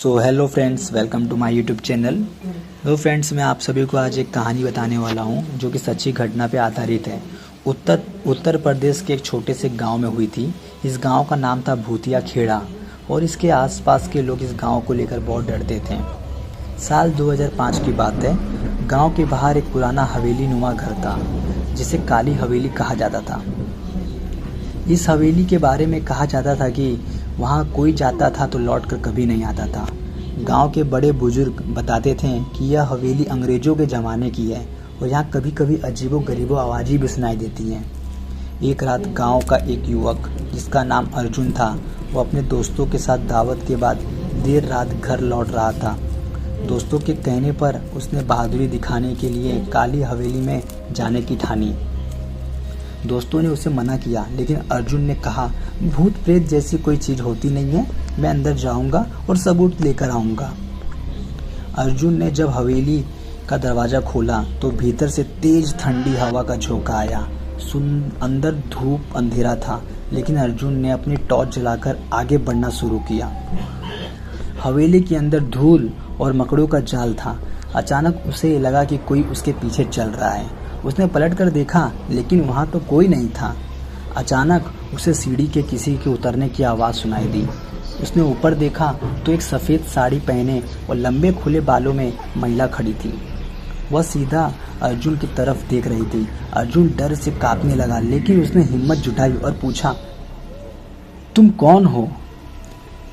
So hello friends, welcome to my YouTube channel. तो friends, मैं आप सभी को आज एक कहानी बताने वाला हूं जो कि सच्ची घटना पे आधारित है। उत्तर प्रदेश के एक छोटे से गांव में हुई थी। इस गांव का नाम था भूतिया खेड़ा और इसके आसपास के लोग इस गांव को लेकर बहुत डरते थे। साल 2005 की बात है। गांव के बाहर एक पुराना हवेली नुमा घर था जिसे काली हवेली कहा जाता था। इस हवेली के बारे में कहा जाता था कि वहाँ कोई जाता था तो लौटकर कभी नहीं आता था। गांव के बड़े बुजुर्ग बताते थे कि यह हवेली अंग्रेजों के ज़माने की है और यहाँ कभी कभी अजीबो गरीबो आवाज़ें भी सुनाई देती हैं। एक रात गांव का एक युवक जिसका नाम अर्जुन था, वो अपने दोस्तों के साथ दावत के बाद देर रात घर लौट रहा था। दोस्तों के कहने पर उसने बहादुरी दिखाने के लिए काली हवेली में जाने की ठानी। दोस्तों ने उसे मना किया, लेकिन अर्जुन ने कहा, भूत प्रेत जैसी कोई चीज़ होती नहीं है, मैं अंदर जाऊंगा और सबूत लेकर आऊंगा। अर्जुन ने जब हवेली का दरवाज़ा खोला तो भीतर से तेज ठंडी हवा का झोंका आया। अंदर धूप अंधेरा था, लेकिन अर्जुन ने अपनी टॉर्च जलाकर आगे बढ़ना शुरू किया। हवेली के अंदर धूल और मकड़ों का जाल था। अचानक उसे लगा कि कोई उसके पीछे चल रहा है। उसने पलट कर देखा, लेकिन वहाँ तो कोई नहीं था। अचानक उसे सीढ़ी के किसी के उतरने की आवाज़ सुनाई दी। उसने ऊपर देखा तो एक सफ़ेद साड़ी पहने और लंबे खुले बालों में महिला खड़ी थी। वह सीधा अर्जुन की तरफ देख रही थी। अर्जुन डर से कांपने लगा, लेकिन उसने हिम्मत जुटाई और पूछा, तुम कौन हो?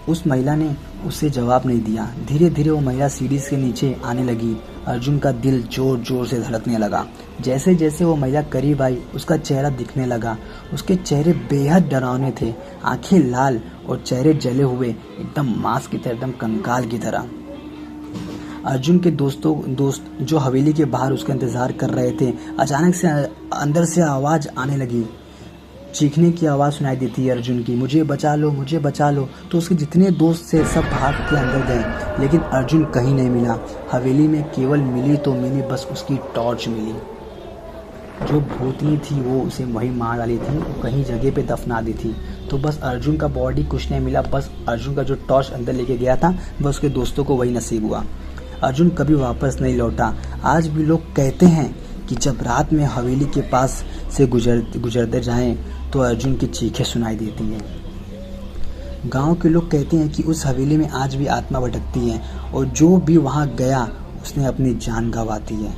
उस महिला ने उसे जवाब नहीं दिया। धीरे धीरे वो महिला सीढ़ी से नीचे आने लगी। अर्जुन का दिल जोर जोर से धड़कने लगा। जैसे जैसे वो महिला करीब आई, उसका चेहरा दिखने लगा। उसके चेहरे बेहद डरावने थे, आंखें लाल और चेहरे जले हुए, एकदम मांस की तरह, एकदम कंकाल की तरह। अर्जुन के दोस्त जो हवेली के बाहर उसका इंतजार कर रहे थे, अचानक से अंदर से आवाज़ आने लगी। चीखने की आवाज़ सुनाई देती है अर्जुन की, मुझे बचा लो, मुझे बचा लो। तो उसके जितने दोस्त थे सब भाग के अंदर गए, लेकिन अर्जुन कहीं नहीं मिला। हवेली में केवल मिली तो मिली बस उसकी टॉर्च मिली। जो भूतनी थी वो उसे वहीं मार डाली थी, वो कहीं जगह पे दफना दी थी। तो बस अर्जुन का बॉडी कुछ नहीं मिला, बस अर्जुन का जो टॉर्च अंदर लेके गया था वह उसके दोस्तों को वही नसीब हुआ। अर्जुन कभी वापस नहीं लौटा। आज भी लोग कहते हैं कि जब रात में हवेली के पास से गुजरते जाएं तो अर्जुन की चीखें सुनाई देती हैं। गांव के लोग कहते हैं कि उस हवेली में आज भी आत्मा भटकती है और जो भी वहां गया उसने अपनी जान गंवाती है।